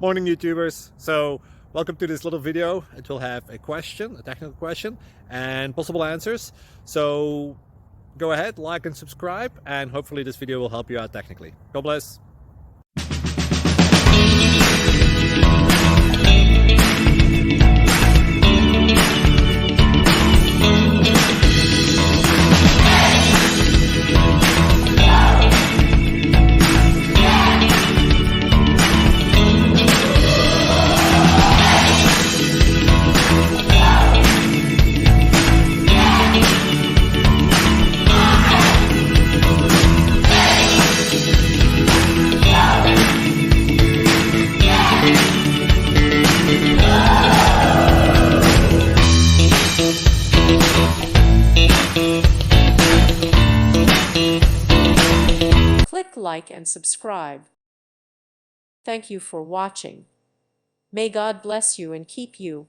Morning YouTubers. So welcome to this little video. It will have a question, a technical question, and possible answers. So go ahead, like and subscribe, and hopefully this video will help you out technically. God bless. Click like and subscribe. Thank you for watching. May God bless you and keep you.